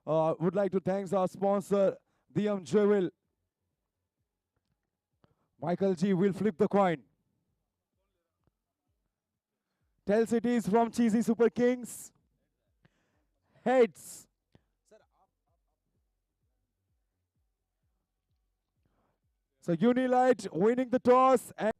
Would like to thank our sponsor, DM Jewel. Michael G will flip the coin. Tell cities from Cheesy Super Kings. Heads. So Unilight winning the toss and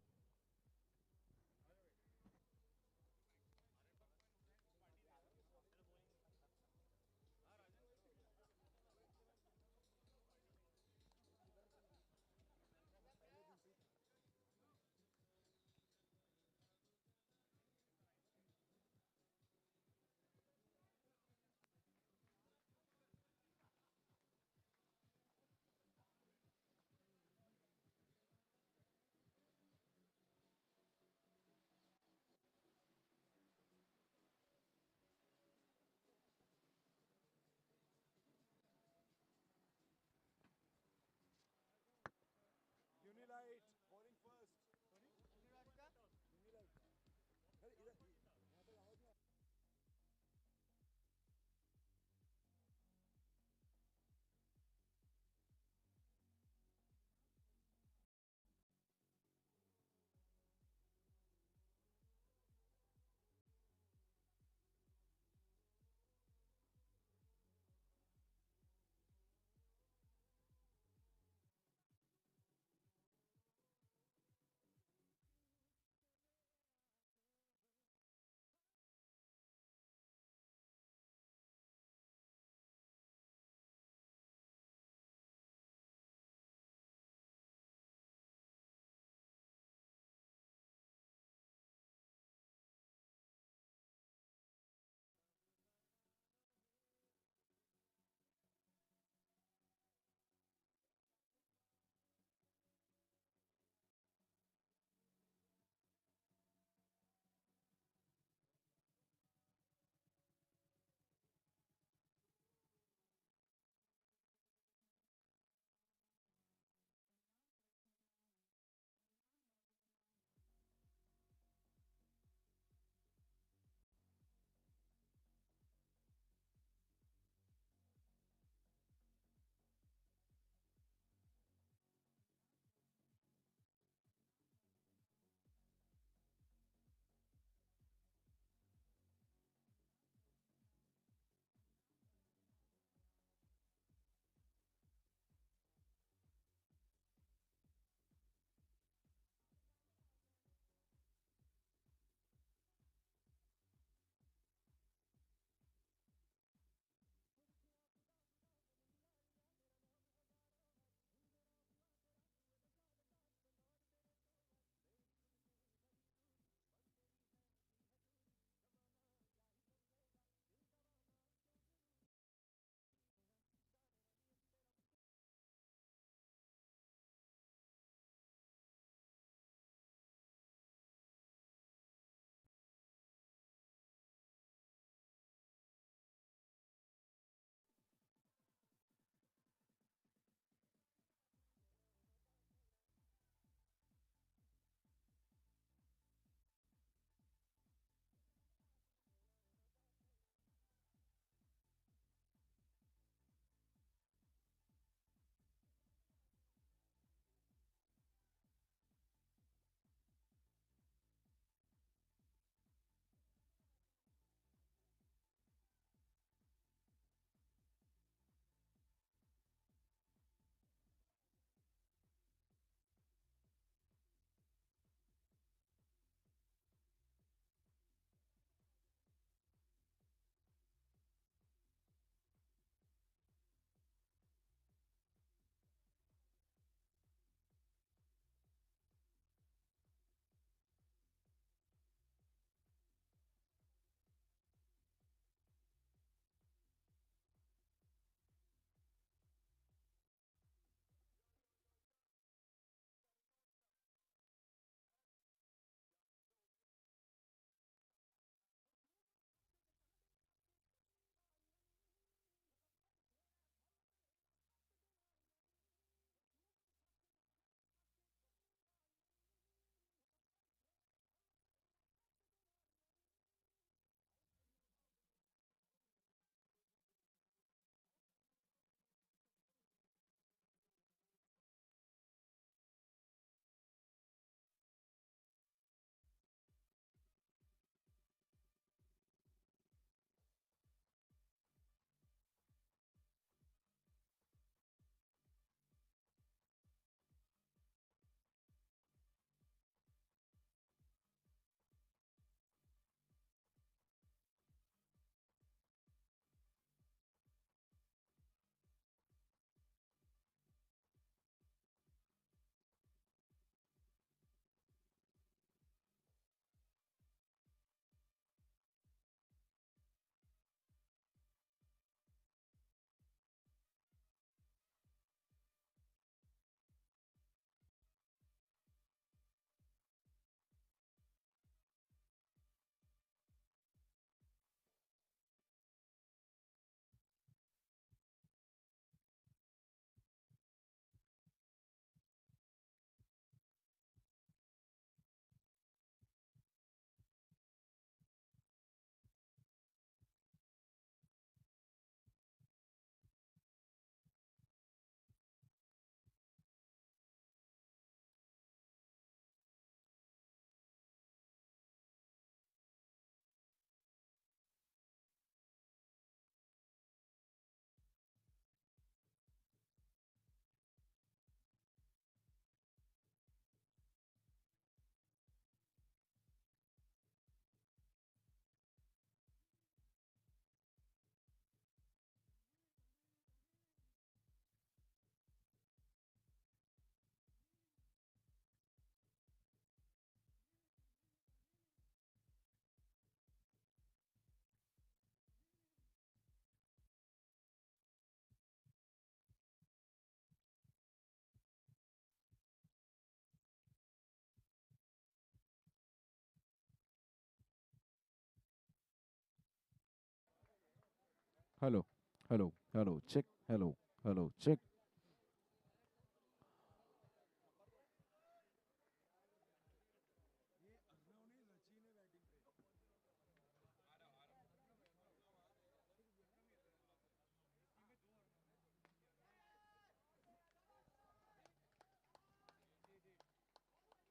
Hello. Hello. Hello. Check. Hello. Hello. Check.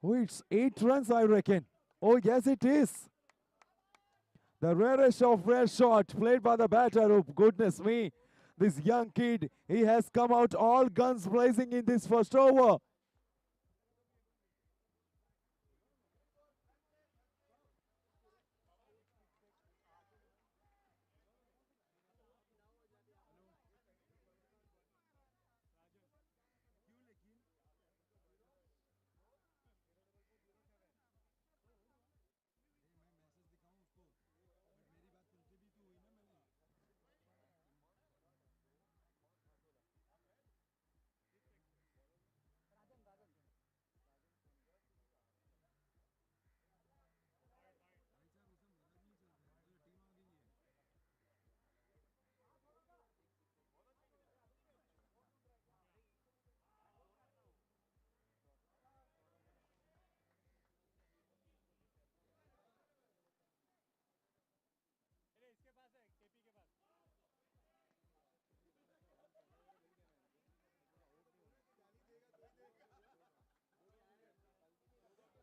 Oh, it's 8 runs, I reckon. Oh, yes, it is. The rarest of rare shot played by the batter. Oh, goodness me. This young kid, he has come out all guns blazing in this first over.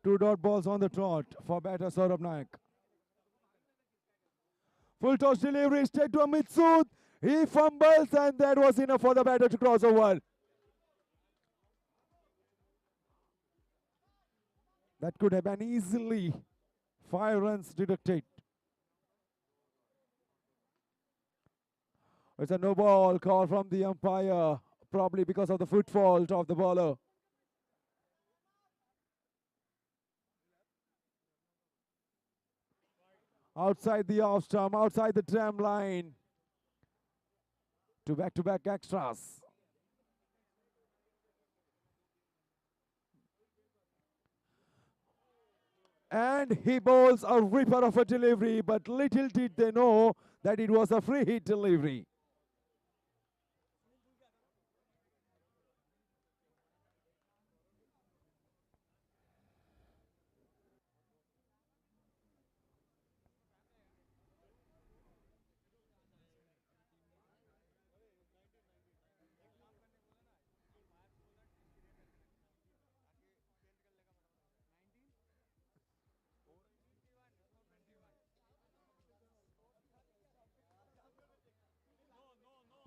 Two dot balls on the trot for batter Saurabh Nayak. Full toss delivery straight to Amit Sood. He fumbles and that was enough for the batter to cross over. That could have been easily 5 runs deducted. It's a no ball call from the umpire, probably because of the foot fault of the bowler. Outside the off stump, outside the tram line. To back extras. And he bowls a ripper of a delivery, but little did they know that it was a free hit delivery.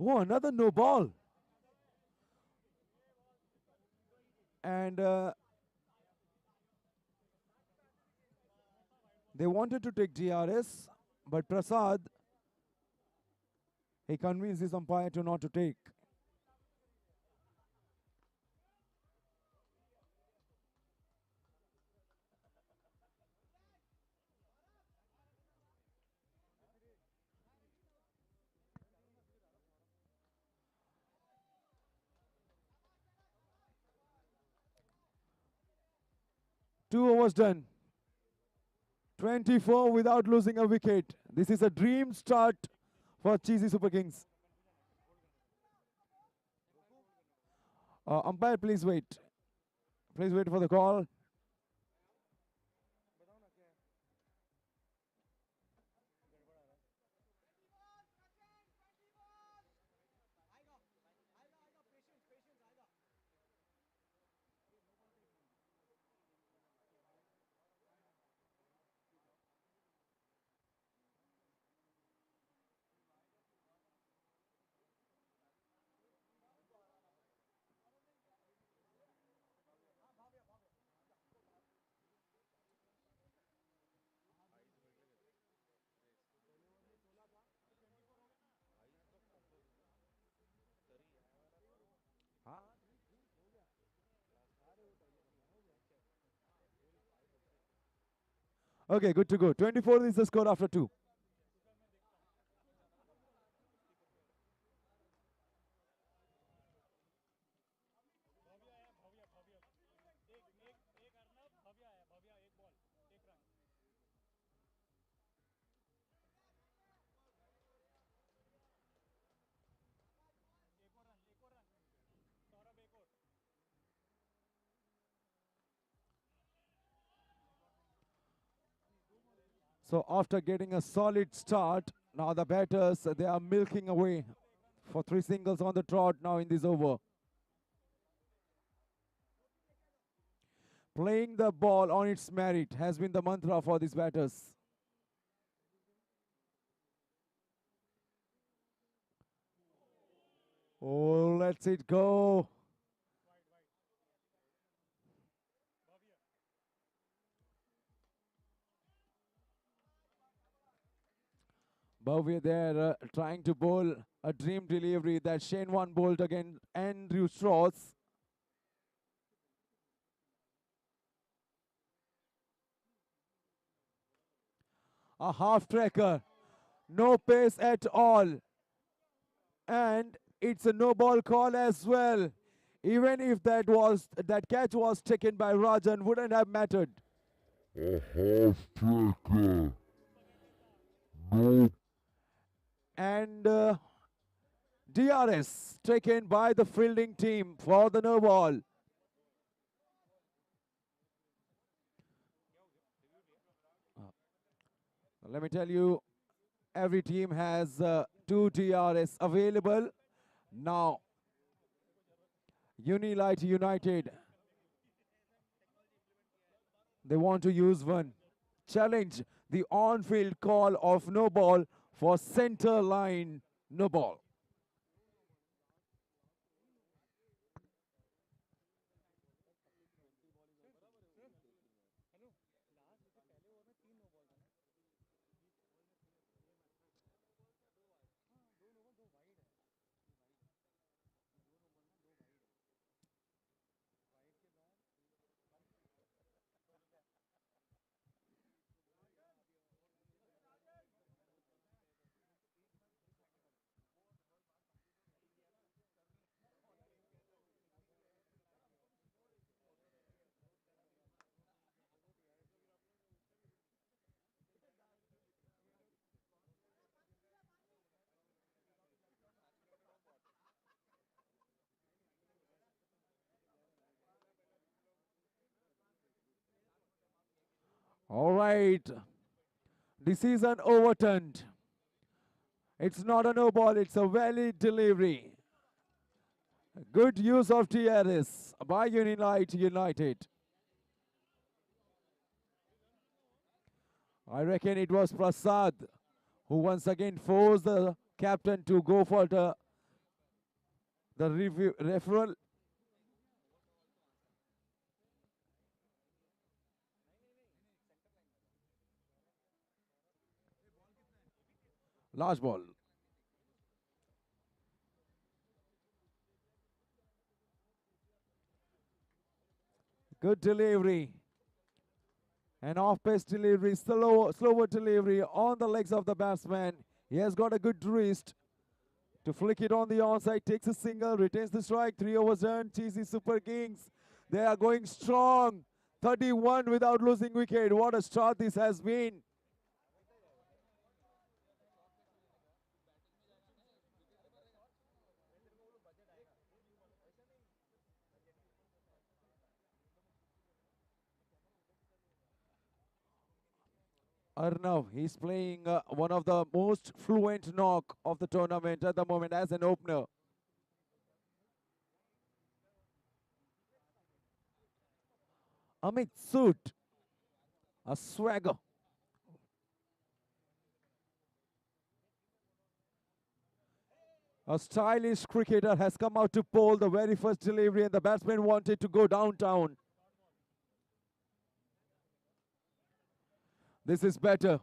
Oh, another no ball. And they wanted to take DRS, but Prasad, he convinced his umpire to not to take. Two overs done. 24 without losing a wicket. This is a dream start for Cheesy Super Kings. Umpire, please wait. Please wait for the call. Okay, good to go. 24 is the score after two. So after getting a solid start, now the batters, they are milking away for 3 singles on the trot now in this over. Playing the ball on its merit has been the mantra for these batters. Oh, let's it go. Bhavya there trying to bowl a dream delivery that Shane Warne bowled against Andrew Strauss. A half tracker, no pace at all. And it's a no ball call as well. Even if that catch was taken by Rajan, wouldn't have mattered. A half tracker. No. And DRS taken by the fielding team for the no ball. Let me tell you, every team has 2 DRS available. Now, Unilight United, they want to use one. Challenge the on-field call of no ball for center line no ball. All right. Decision overturned. It's not a no ball, it's a valid delivery. Good use of DRS by Unilight United. I reckon it was Prasad who once again forced the captain to go for the referral. Large ball. Good delivery. An off-pace delivery, slower delivery on the legs of the batsman. He has got a good wrist to flick it on the onside, takes a single, retains the strike, 3 overs done. Cheesy Super Kings, they are going strong. 31 without losing wicket. What a start this has been. Arnav, he's playing one of the most fluent knock of the tournament at the moment as an opener. Amit Sood, a swagger. A stylish cricketer has come out to bowl the very first delivery and the batsman wanted to go downtown. This is better.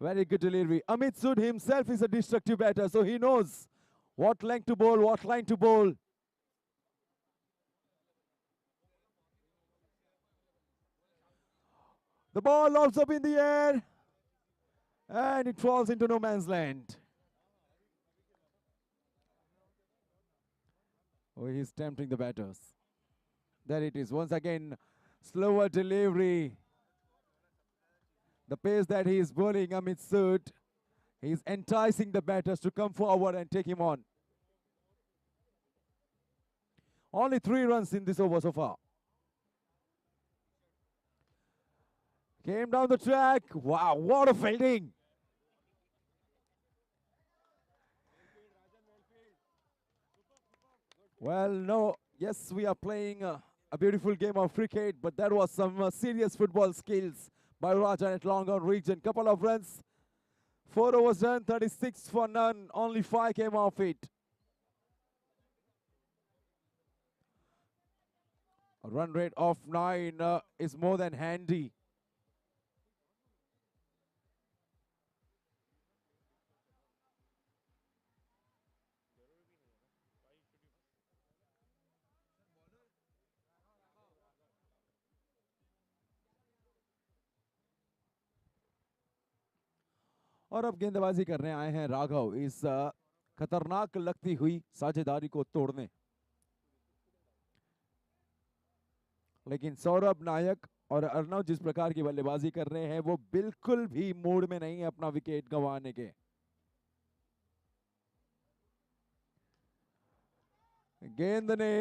Very good delivery. Amit Sood himself is a destructive batter, so he knows what length to bowl, what line to bowl. The ball lobs up in the air and it falls into no man's land. Oh, he's tempting the batters. There it is. Once again, slower delivery. The pace that he is bowling, Amit Sood, He's enticing the batters to come forward and take him on. Only 3 runs in this over so far. Came down the track. Wow, what a fielding. Well, no, yes, we are playing a beautiful game of cricket, but that was some serious football skills by Rajan at long on region. Couple of runs, 4 overs done, 36 for none, only 5 came off it. A run rate of 9 is more than handy. और अब गेंदबाजी करने आए हैं राघव इस खतरनाक लगती हुई साझेदारी को तोड़ने। लेकिन सौरभ नायक और अर्णव जिस प्रकार की बल्लेबाजी कर रहे हैं वो बिल्कुल भी मूड में नहीं है अपना विकेट गंवाने के। गेंद ने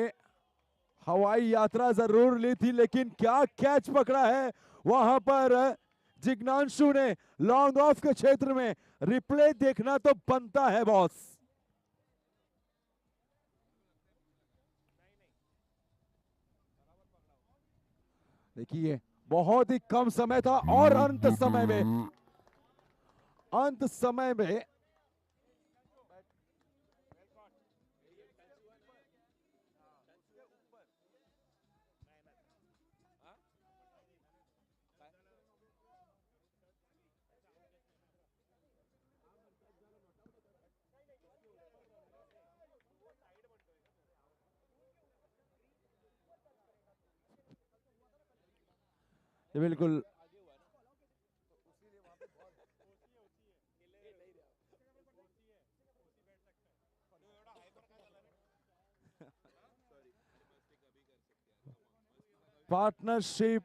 हवाई यात्रा जरूर ली थी लेकिन क्या कैच पकड़ा है वहां पर जिग्नांशु ने लॉन्ग ऑफ के क्षेत्र में। रिप्ले देखना तो बनता है बॉस। देखिए बहुत ही कम समय था और अंत समय में ये बिल्कुल पार्टनरशिप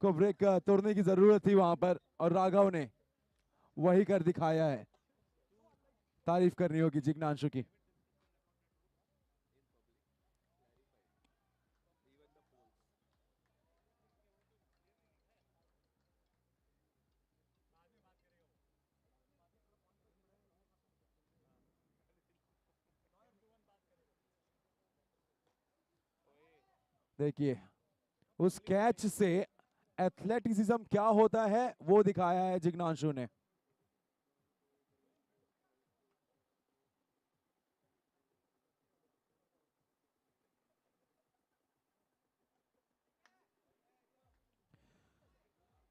को ब्रेक तोड़ने की जरूरत थी वहां पर और राघव ने वही कर दिखाया है। तारीफ करनी होगी जिग्नांशु की। देखिए उस कैच से एथलेटिसिज्म क्या होता है वो दिखाया है जिग्नांशु ने।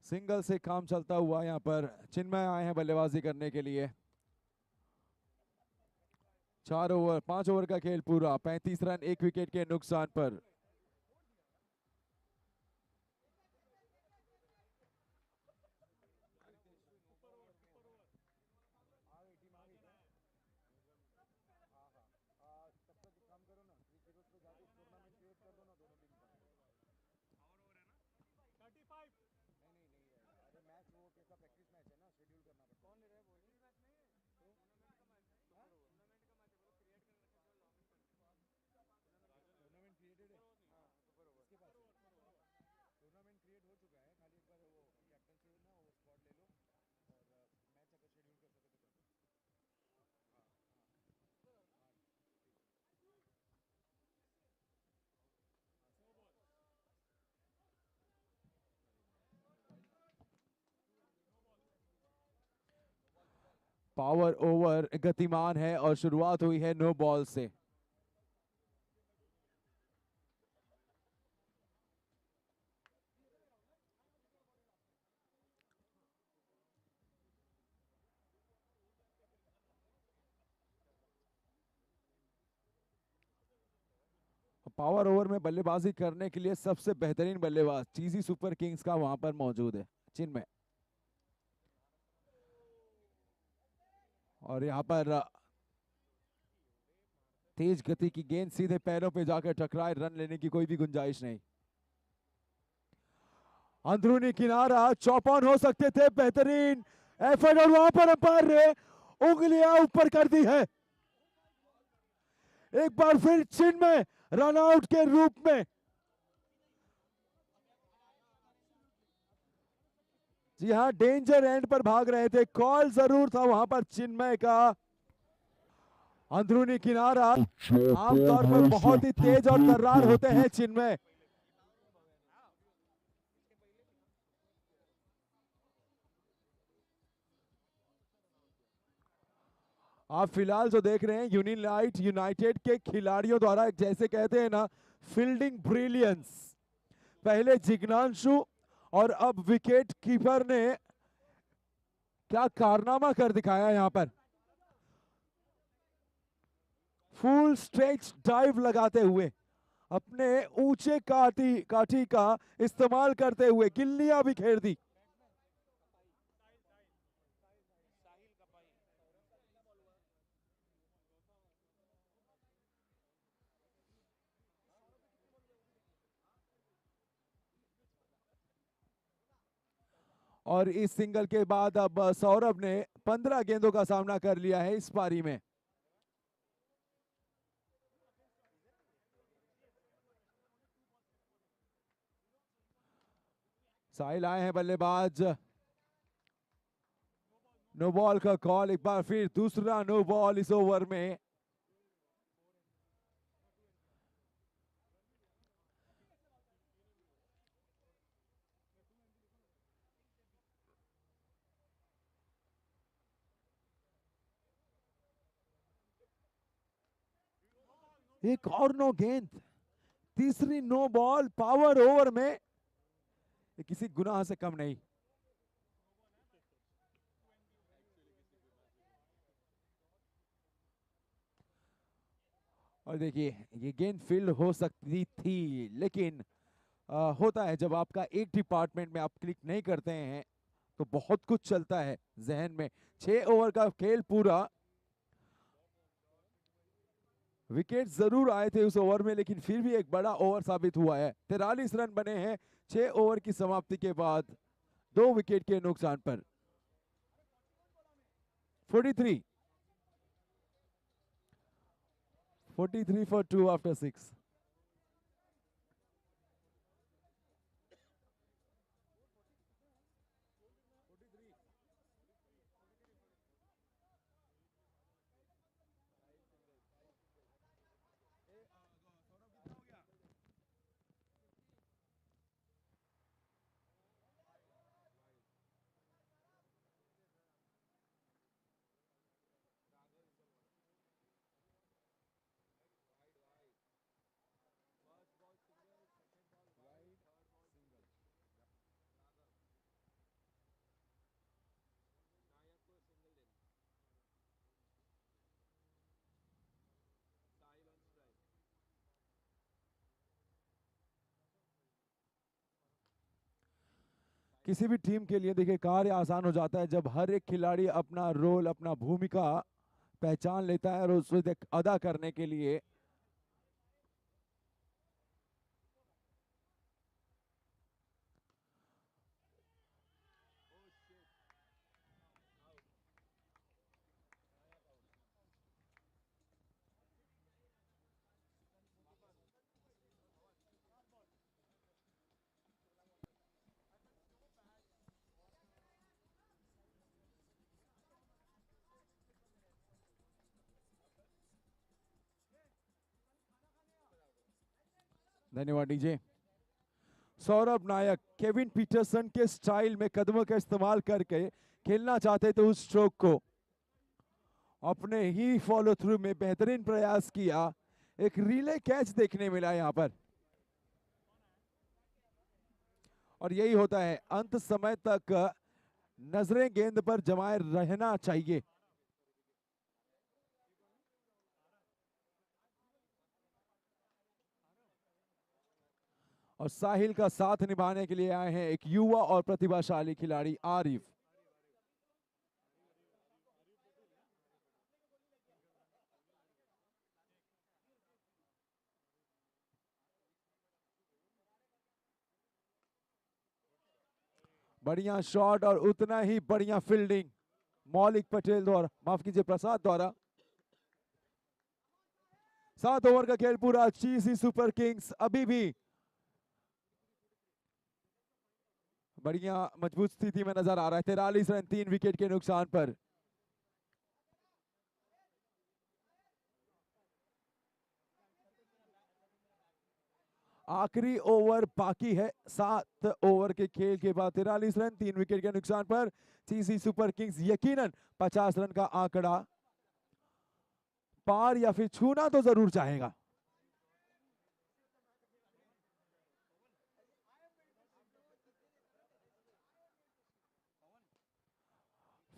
सिंगल से काम चलता हुआ यहां पर चिन्मय आए हैं बल्लेबाजी करने के लिए। 5 ओवर का खेल पूरा, 35 रन 1 विकेट के नुकसान पर। पावर ओवर गतिमान है और शुरुआत हुई है नो बॉल से। पावर ओवर में बल्लेबाजी करने के लिए सबसे बेहतरीन बल्लेबाज चीजी सुपर किंग्स का वहां पर मौजूद है चिन्मय। और यहां पर तेज गति की गेंद सीधे पैरों पे जाकर टकराए, रन लेने की कोई भी गुंजाइश नहीं। अंदरूनी किनारा चौपान हो सकते थे, बेहतरीन एफर्ट और वहां पर अंपायर ने उंगलियां ऊपर कर दी है। एक बार फिर चिन्मय रन आउट के रूप में। जी हाँ, डेंजर एंड पर भाग रहे थे, कॉल जरूर था वहां पर चिन्मय का। अंदरूनी किनारा आमतौर पर बहुत ही तेज और तर्रार होते हैं चिन्मय। आप फिलहाल जो देख रहे हैं यूनिलाइट यूनाइटेड के खिलाड़ियों द्वारा, जैसे कहते हैं ना, फील्डिंग ब्रिलियंस। पहले जिग्नांशु और अब विकेट कीपर ने क्या कारनामा कर दिखाया यहां पर। फुल स्ट्रेच डाइव लगाते हुए, अपने ऊंचे काठी का इस्तेमाल करते हुए गिल्लियां भी खेर दी। और इस सिंगल के बाद अब सौरभ ने 15 गेंदों का सामना कर लिया है इस पारी में। साहिल आए हैं बल्लेबाज। नो बॉल का कॉल, एक बार फिर दूसरा नो बॉल इस ओवर में। एक और नो गेंद, तीसरी नो बॉल पावर ओवर में। ये किसी गुनाह से कम नहीं। और देखिए, ये गेंद फील्ड हो सकती थी, लेकिन होता है जब आपका एक डिपार्टमेंट में आप क्लिक नहीं करते हैं तो बहुत कुछ चलता है जहन में। 6 ओवर का खेल पूरा। विकेट जरूर आए थे उस ओवर में, लेकिन फिर भी एक बड़ा ओवर साबित हुआ है। 43 रन बने हैं 6 ओवर की समाप्ति के बाद, 2 विकेट के नुकसान पर। 43 for 2 after 6। किसी भी टीम के लिए देखिए कार्य आसान हो जाता है जब हर एक खिलाड़ी अपना रोल, अपना भूमिका पहचान लेता है और उसे अदा करने के लिए धन्यवाद डीजे। सौरभ नायक केविन पीटरसन के स्टाइल में कदमों का इस्तेमाल करके खेलना चाहते थे उस स्ट्रोक को, अपने ही फॉलो थ्रू में बेहतरीन प्रयास किया। एक रिले कैच देखने मिला यहां पर, और यही होता है, अंत समय तक नजरें गेंद पर जमाए रहना चाहिए। और साहिल का साथ निभाने के लिए आए हैं एक युवा और प्रतिभाशाली खिलाड़ी आरिफ। बढ़िया शॉट और उतना ही बढ़िया फील्डिंग मौलिक पटेल द्वारा, माफ कीजिए प्रसाद द्वारा। 7 ओवर का खेल पूरा, चीसी सुपर किंग्स अभी भी बढ़िया मजबूत स्थिति में नजर आ रहा है। 43 रन 3 विकेट के नुकसान पर। आखिरी ओवर बाकी है 7 ओवर के खेल के बाद। 43 रन 3 विकेट के नुकसान पर चीसी सुपर किंग्स यकीनन 50 रन का आंकड़ा पार या फिर छूना तो जरूर चाहेगा।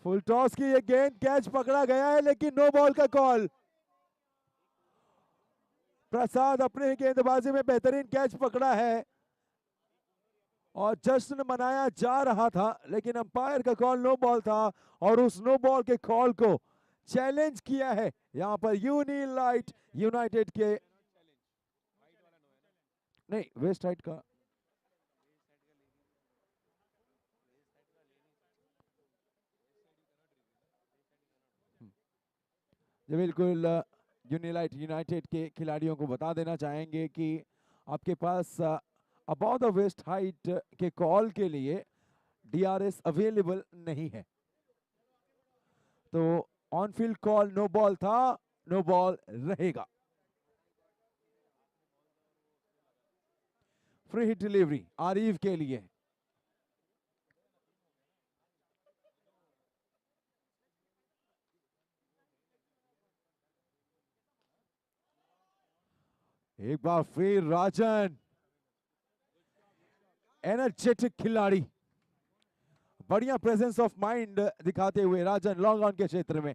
फुल टॉस की ये गेंद, कैच पकड़ा गया है लेकिन नो बॉल का कॉल। प्रसाद अपने ही गेंदबाजी में बेहतरीन कैच पकड़ा है और जश्न मनाया जा रहा था, लेकिन अंपायर का कॉल नो बॉल था और उस नो बॉल के कॉल को चैलेंज किया है यहां पर यूनिलाइट यूनाइटेड के, नहीं वेस्ट साइड का। जी बिल्कुल, यूनिलाइट यूनाइटेड के खिलाड़ियों को बता देना चाहेंगे कि आपके पास अबाउट द वेस्ट हाइट के कॉल के लिए डीआरएस अवेलेबल नहीं है, तो on field call no ball था, नो बॉल रहेगा। फ्री हिट डिलीवरी आरिफ के लिए। एक बार फिर राजन, एनर्जेटिक खिलाड़ी, बढ़िया प्रेजेंस ऑफ माइंड दिखाते हुए राजन लॉन्ग ऑन के क्षेत्र में।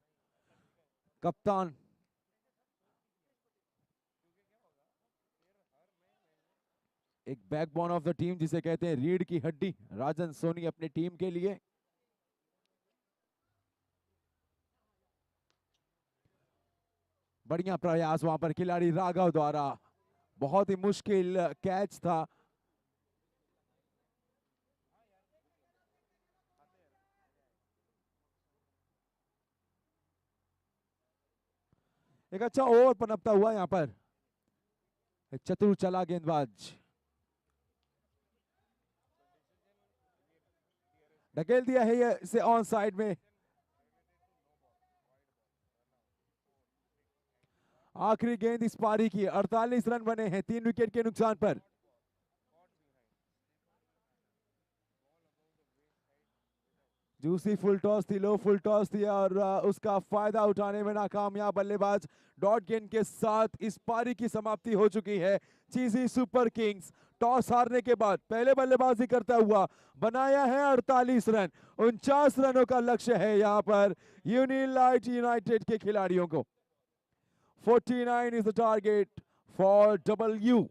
कप्तान एक बैकबोन ऑफ द टीम जिसे कहते हैं रीढ़ की हड्डी, राजन सोनी अपनी टीम के लिए। बढ़िया प्रयास वहां पर खिलाड़ी राघव द्वारा, बहुत ही मुश्किल कैच था। एक अच्छा ओवर पनपता हुआ यहां पर, एक चतुर चला गेंदबाज ढकेल दिया है ये इसे ऑन साइड में। आखिरी गेंद इस पारी की, 48 रन बने हैं 3 विकेट के नुकसान पर। जूसी फुल टॉस थी, लो फुल टॉस थी और उसका फायदा उठाने में नाकामयाब बल्लेबाज। डॉट गेंद के साथ इस पारी की समाप्ति हो चुकी है। चीजी सुपर किंग्स टॉस हारने के बाद पहले बल्लेबाजी करता हुआ बनाया है 48 रन। 49 रनों का लक्ष्य है यहां पर यूनिलाइट यूनाइटेड के खिलाड़ियों को। 49 is the target for W।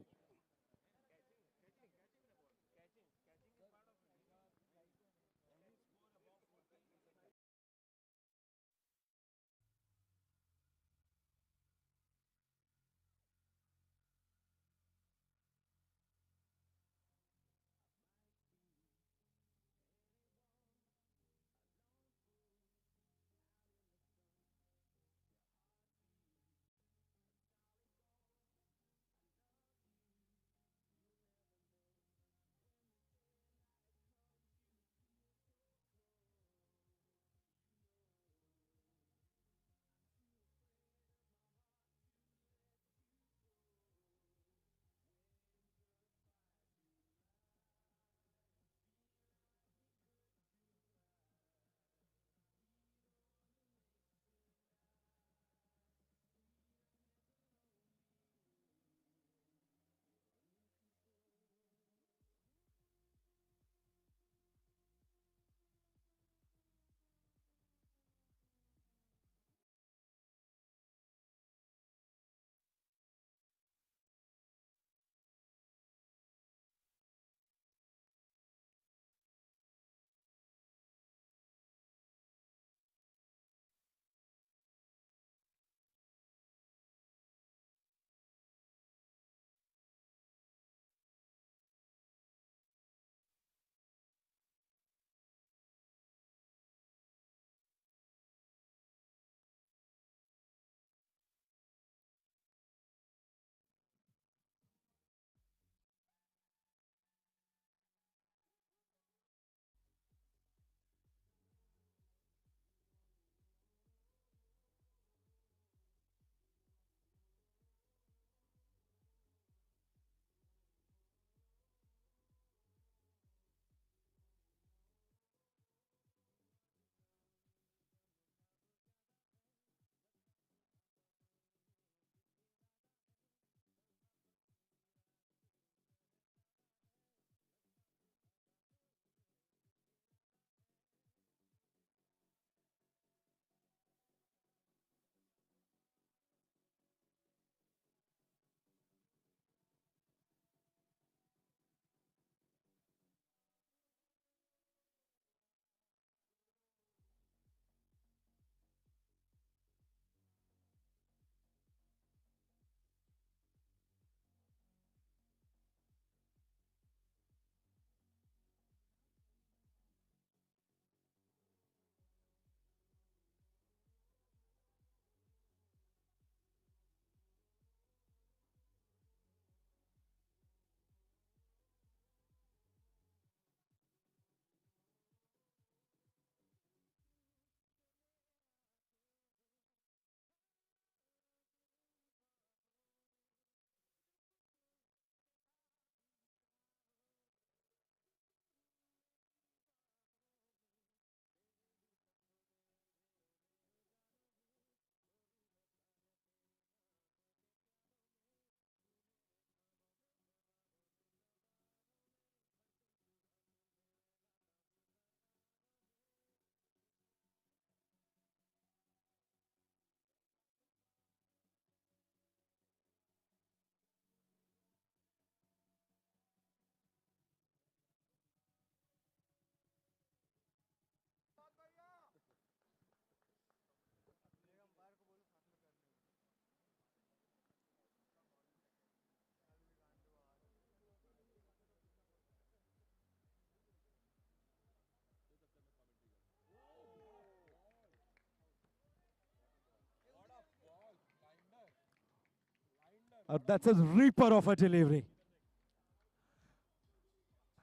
That's a reaper of a delivery.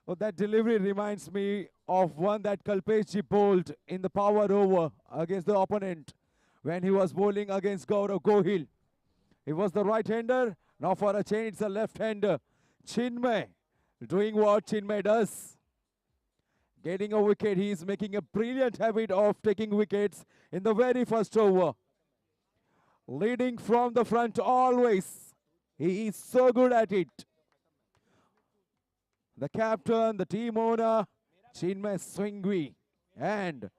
Oh, that delivery reminds me of one that Kalpeshji bowled in the power over against the opponent when he was bowling against Gaurav Gohil. He was the right-hander. Now for a change, it's a left-hander. Chinmay doing what Chinmay does. Getting a wicket. He is making a brilliant habit of taking wickets in the very first over. Leading from the front always. He is so good at it. The captain, the team owner, Chinmay Swingwi. And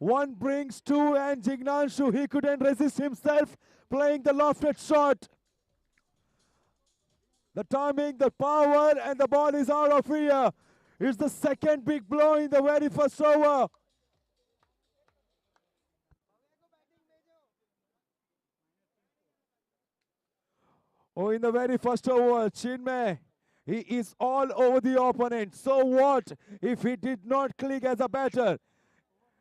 one brings two, and Jignanshu, he couldn't resist himself playing the lofted shot. The timing, the power, and the ball is out of here. It's the second big blow in the very first over. Oh, in the very first over, Chinmay, he is all over the opponent. So what if he did not click as a batter?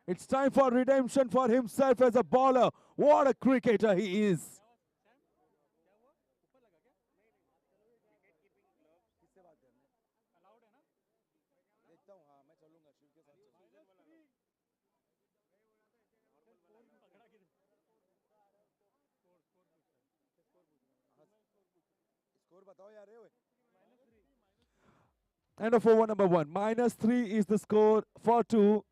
It's time for redemption for himself as a bowler. What a cricketer he is. End of over number one. -3 is the score for two.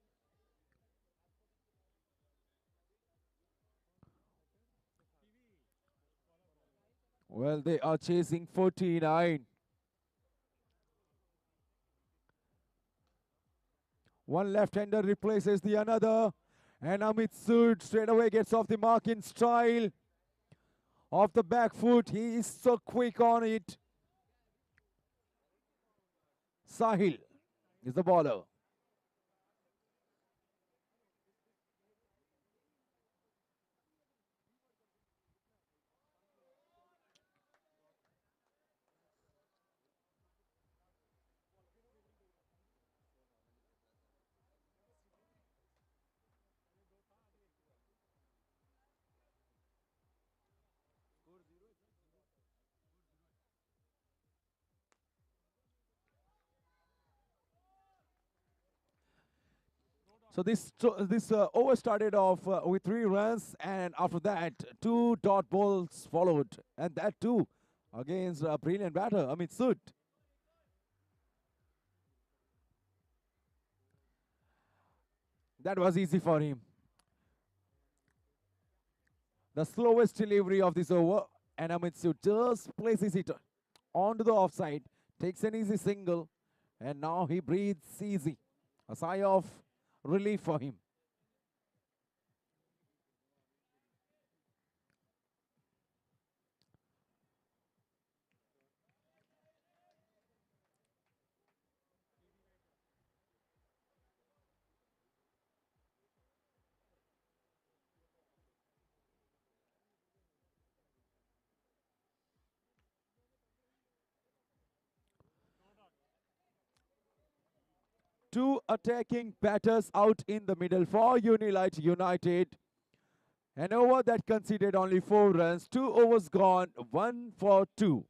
Well, they are chasing 49. One left-hander replaces the another. And Amit Sood straight away gets off the mark in style. Off the back foot. He is so quick on it. Sahil is the bowler. So this over started off with 3 runs, and after that, 2 dot balls followed, and that too against a brilliant batter, Amit Sood. That was easy for him. The slowest delivery of this over, and Amit Sood just places it onto the offside, takes an easy single, and now he breathes easy. A sigh of relief for him. Two attacking batters out in the middle for Unilite United. An over that conceded only 4 runs, 2 overs gone, 1 for 2.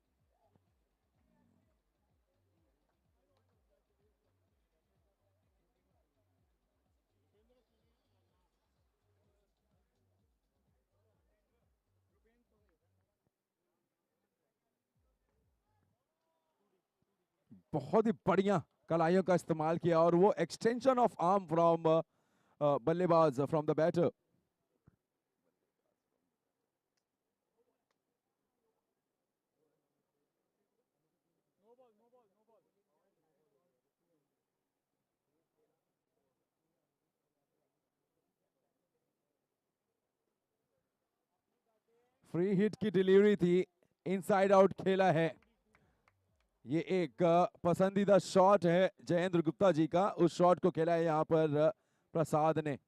बहुत ही बढ़िया कलाइयों का इस्तेमाल किया और वो extension of arm from बल्लेबाज from the batter. Free hit की delivery थी, इनसाइड आउट खेला है. ये एक पसंदीदा शॉट है जयेंद्र गुप्ता जी का, उस शॉट को खेला है यहाँ पर प्रसाद ने.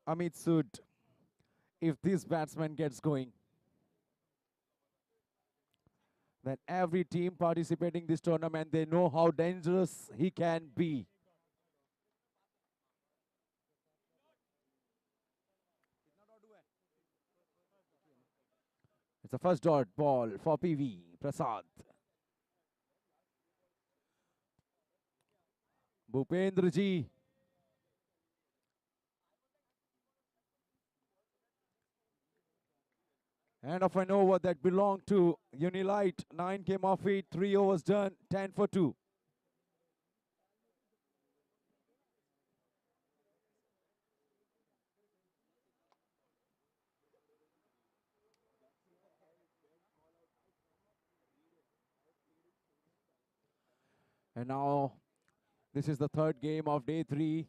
Amit Sood, if this batsman gets going, then every team participating in this tournament, they know how dangerous he can be. It's the first dot ball for PV Prasad. Bhupendra ji. And of an over that belonged to Unilite. 9 came off it, 3 overs done, 10 for 2. And now, this is the third game of day 3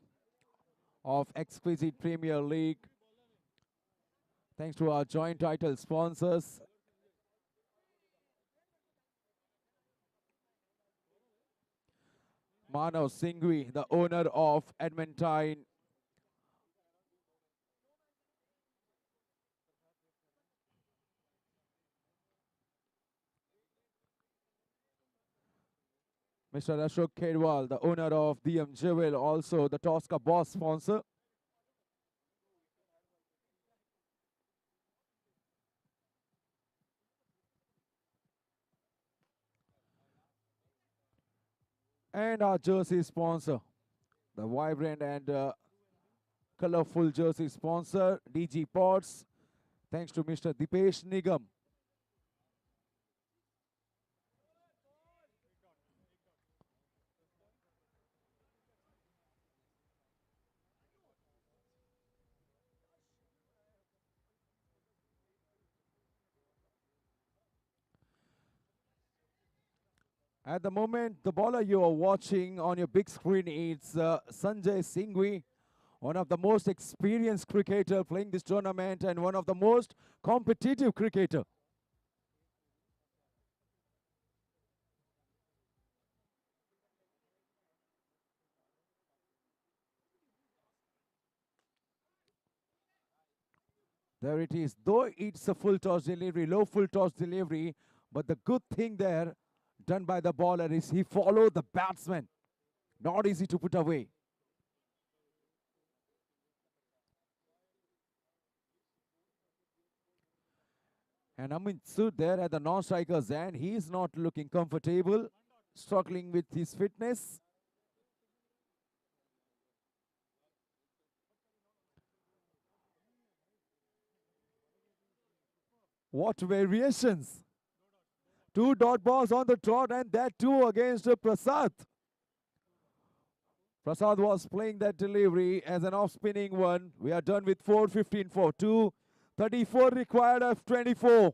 of Exquisite Premier League. Thanks to our joint title sponsors. Manav Singhvi, the owner of Adamantine. Mr. Ashok Kedwal, the owner of DM Jewel, also the Tosca Boss sponsor. And our jersey sponsor, the vibrant and colorful jersey sponsor, DG Pots. Thanks to Mr. Dipesh Nigam. At the moment, the bowler you are watching on your big screen is Sanjay Singhvi, one of the most experienced cricketer playing this tournament and one of the most competitive cricketer. There it is. Though it's a full toss delivery, low full toss delivery, but the good thing there done by the bowler is he followed the batsman. Not easy to put away. And Amit Sood there at the non-striker's end. He is not looking comfortable, struggling with his fitness. What variations! 2 dot balls on the trot and that too against Prasad. Prasad was playing that delivery as an off-spinning one. We are done with 4:15 for 2. 34 required of 24.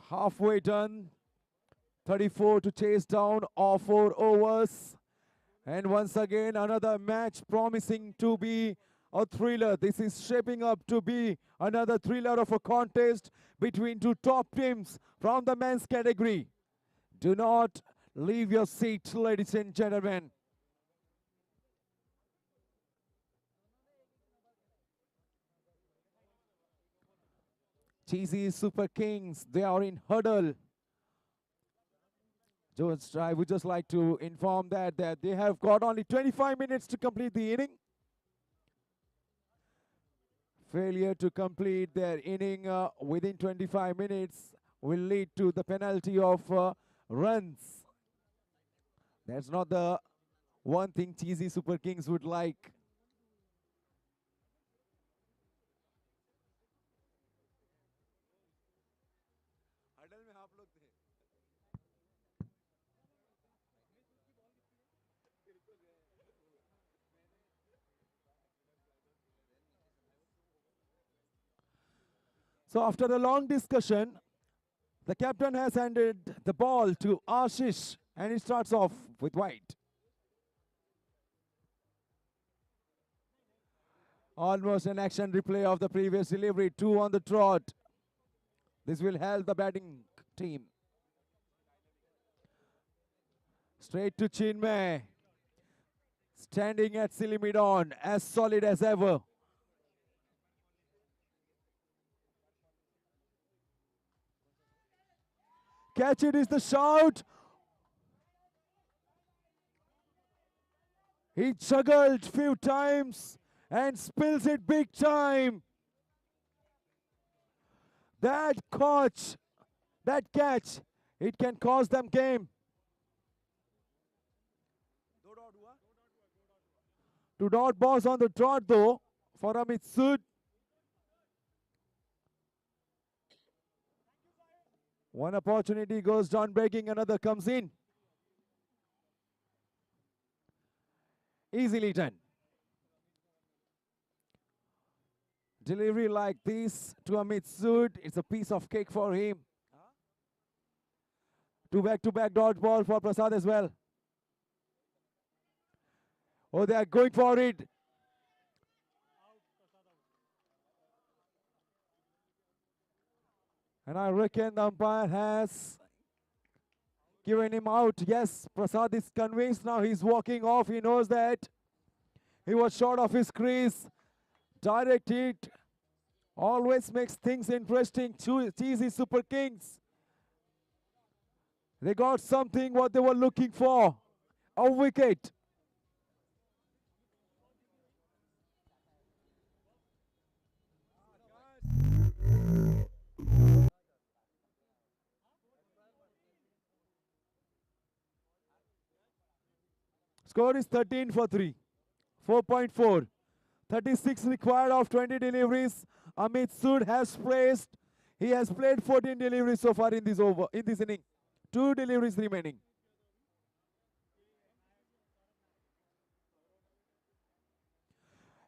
Halfway done. 34 to chase down all 4 overs. And once again, another match promising to be a thriller. This is shaping up to be another thriller of a contest between 2 top teams from the men's category. Do not leave your seat, ladies and gentlemen. Cheesy Super Kings, they are in huddle. I would just like to inform that they have got only 25 minutes to complete the inning. Failure to complete their inning within 25 minutes will lead to the penalty of runs. That's not the one thing cheesy Super Kings would like. So after a long discussion, the captain has handed the ball to Ashish and he starts off with white. Almost an action replay of the previous delivery, 2 on the trot. This will help the batting team. Straight to Chinmay. Standing at silly mid-on, as solid as ever. Catch it is the shout. He juggled few times and spills it big time. That catch, it can cost them game. To dot balls on the trot though for Amit Sood. One opportunity goes down breaking, another comes in. Easily done. Delivery like this to Amit Sood, it's a piece of cake for him. Two back-to-back dodge ball for Prasad as well. Oh, they are going for it. And I reckon the umpire has given him out. Yes, Prasad is convinced now. He's walking off. He knows that he was short of his crease. Direct hit always makes things interesting. Cheesy Super Kings. They got something what they were looking for. A wicket. Score is 13 for 3. 4.4. 36 required of 20 deliveries. Amit Sood has placed. He has played 14 deliveries so far in this inning. 2 deliveries remaining.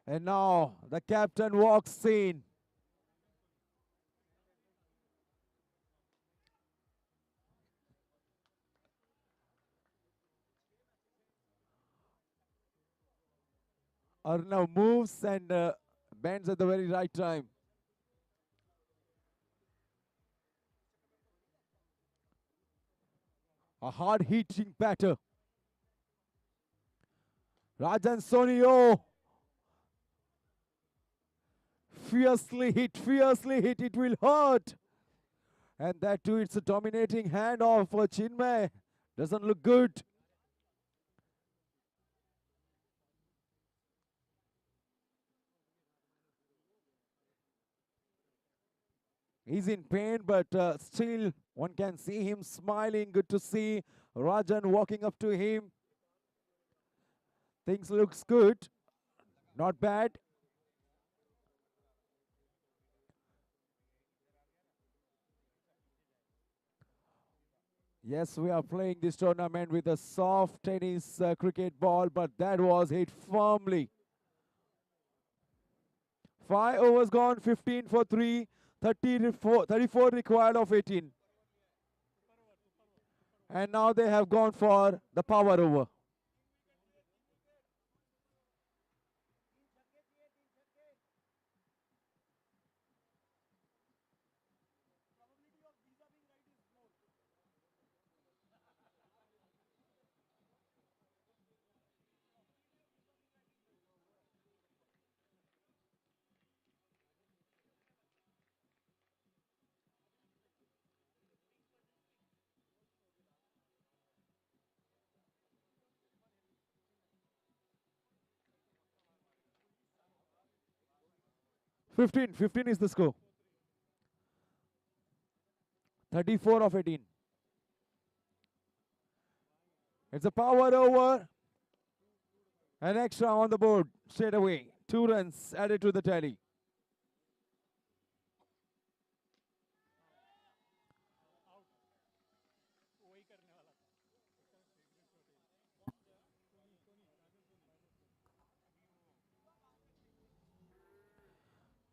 And now the captain walks in. Arnav moves and bends at the very right time. A hard hitting batter. Rajan Sonio. Fiercely hit, it will hurt. And that too, it's a dominating hand of Chinmay. Doesn't look good. He's in pain, but still one can see him smiling. Good to see Rajan walking up to him. Things looks good. Not bad. Yes, we are playing this tournament with a soft tennis cricket ball, but that was hit firmly. 5 overs gone, 15 for 3, 34 required of 18. And now they have gone for the power over. 15 is the score. 34 of 18. It's a power over. An extra on the board straight away. 2 runs added to the tally.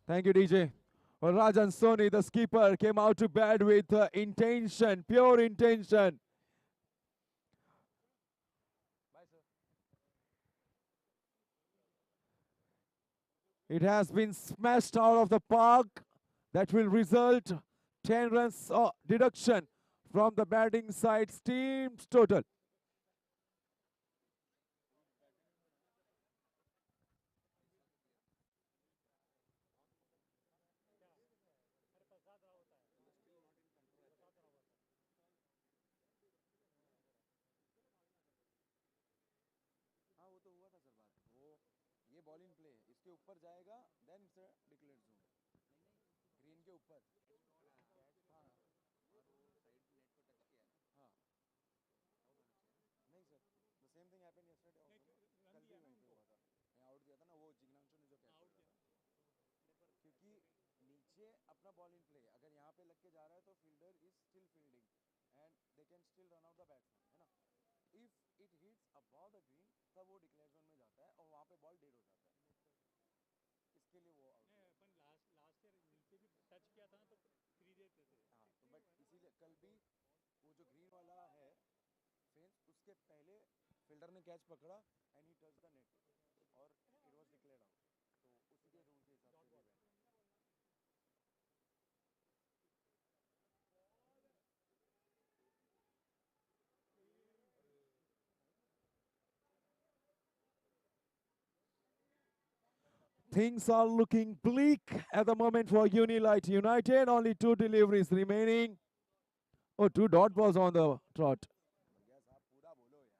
Thank you, DJ. Well, Rajan Soni, the skipper, came out to bat with intention, pure intention. It has been smashed out of the park. That will result 10 runs deduction from the batting side's team's total. हाँ वो तो हुआ था sir बात वो ये ball in play इसके ऊपर जाएगा then it's declared zone green के ऊपर हाँ हाँ नहीं sir the same thing happened yesterday also कल भी वहीं पे हुआ था मैं आउट दिया था ना वो जिग्नांशु ने जो कैच किया था क्योंकि नीचे अपना बॉल इन प्ले अगर यहाँ पे लग के जा रहा है तो fielder is still fielding and they can still run out the batsman है ना if it hits above the green तब वो डिक्लेयर जोन में जाता है और वहाँ पे बॉल डेड हो जाता है इसके लिए वो आउट अपन लास्ट ईयर नीचे भी टच किया था ना तो फ्री देते थे हाँ तो बट इसीलिए कल भी वो जो ग्रीन वाला है फेंस उसके पहले फील्डर ने कैच पकड़ा and he touch the net और इट वाज डिक्लेयर्ड आउट तो उसी के रूल के हिसाब से भी ban Things are looking bleak at the moment for Unilight United. Only 2 deliveries remaining. Oh, 2 dot balls on the trot. भैया साहब पूरा बोलो यार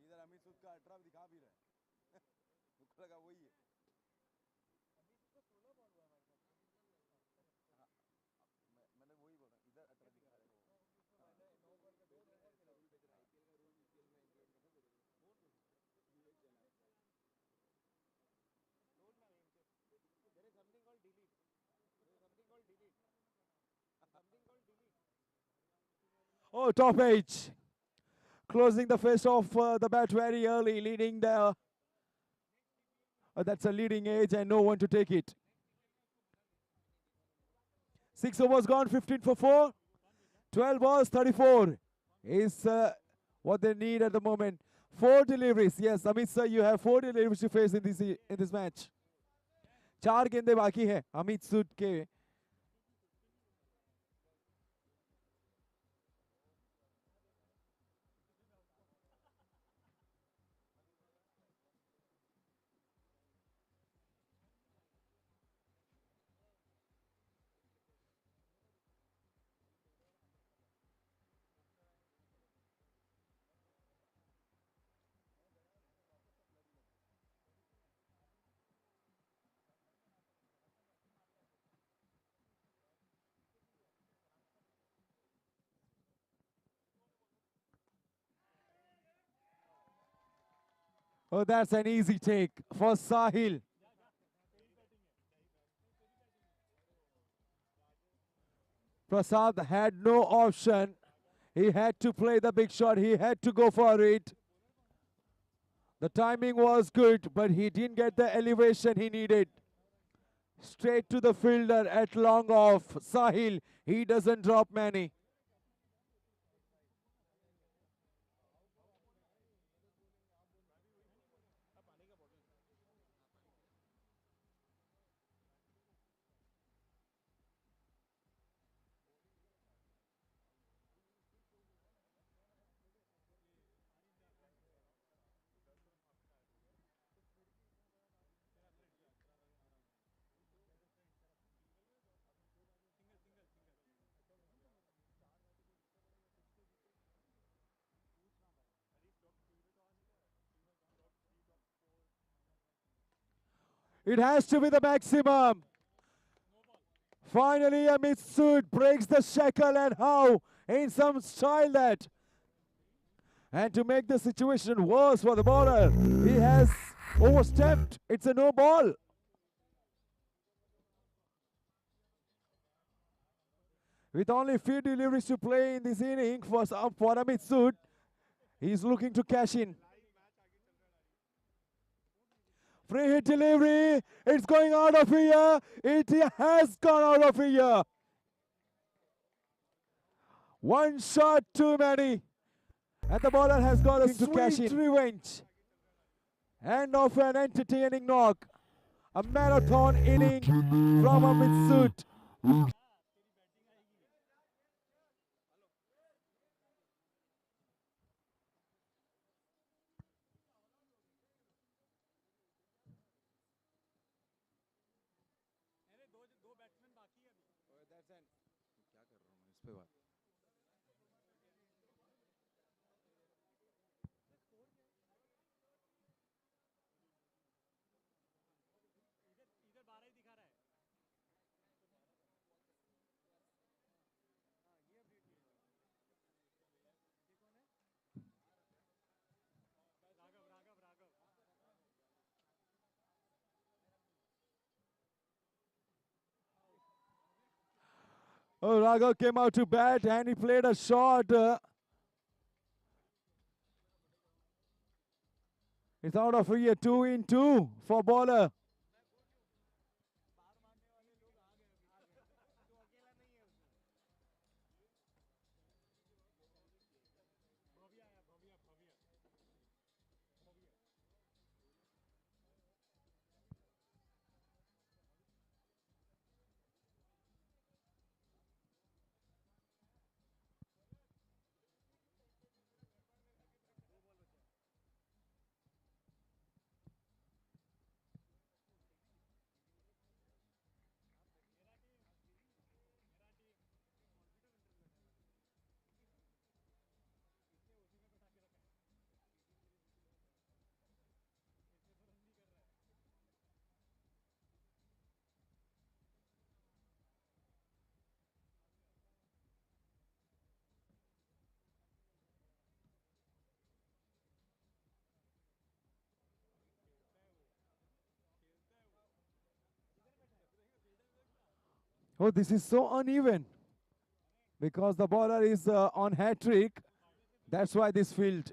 इधर अमित सूद का 18 दिखा भी रहा है मुझको लगा वही है हाँ मैंने वही बोला इधर 18 दिखा रहा है there is something called delete there is something called delete something called delete Oh, top edge. Closing the face of the bat very early, leading the. That's a leading edge and no one to take it. 6 overs gone, 15 for 4. 12 balls, 34 is what they need at the moment. 4 deliveries. Yes, Amit sir, you have 4 deliveries to face in this match. 4 गेंदे बाकी है अमित सूद के. Oh, that's an easy take for Sahil. Prasad had no option. He had to play the big shot. He had to go for it. The timing was good, but he didn't get the elevation he needed. Straight to the fielder at long off. Sahil, he doesn't drop many. It has to be the maximum. Finally, a Mitsud breaks the shackle, and how in some style that. And to make the situation worse for the bowler, he has overstepped. It's a no ball. With only few deliveries to play in this inning for Amit Sood, he's looking to cash in. Free hit delivery. It's going out of here. It has gone out of here. One shot too many. And the bowler has got a sweet revenge. End of an entertaining knock. A marathon inning from Amit Sood. That's an क्या कर रहा हूँ मैं इस पे बात Oh, Raghav came out to bat and he played a shot. It's out of here, 2 in 2 for bowler. Oh, this is so uneven because the bowler is on hat trick. That's why this field.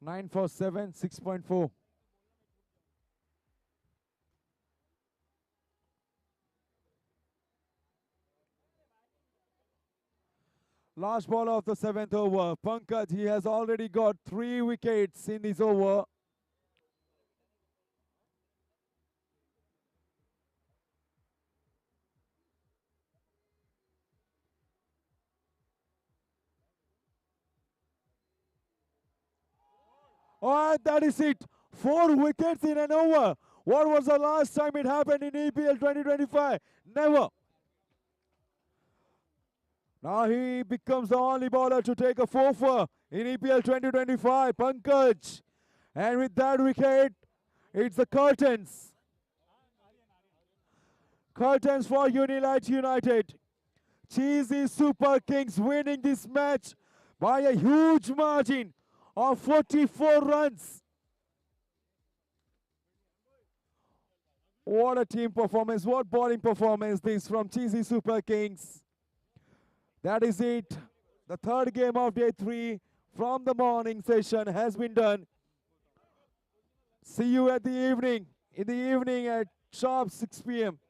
Nine for 7, 6.4. Last ball of the 7th over. Pankaj, he has already got 3 wickets in this over. Oh, and that is it. 4 wickets in an over. What was the last time it happened in EPL 2025? Never. Now he becomes the only bowler to take a 4-for in EPL 2025, Pankaj. And with that wicket, it's the curtains. Curtains for Unilite United. Cheesy Super Kings winning this match by a huge margin of 44 runs. What a team performance, what bowling performance this from Cheesy Super Kings. That is it. The third game of day 3 from the morning session has been done. See you at the evening, in the evening at sharp 6 p.m.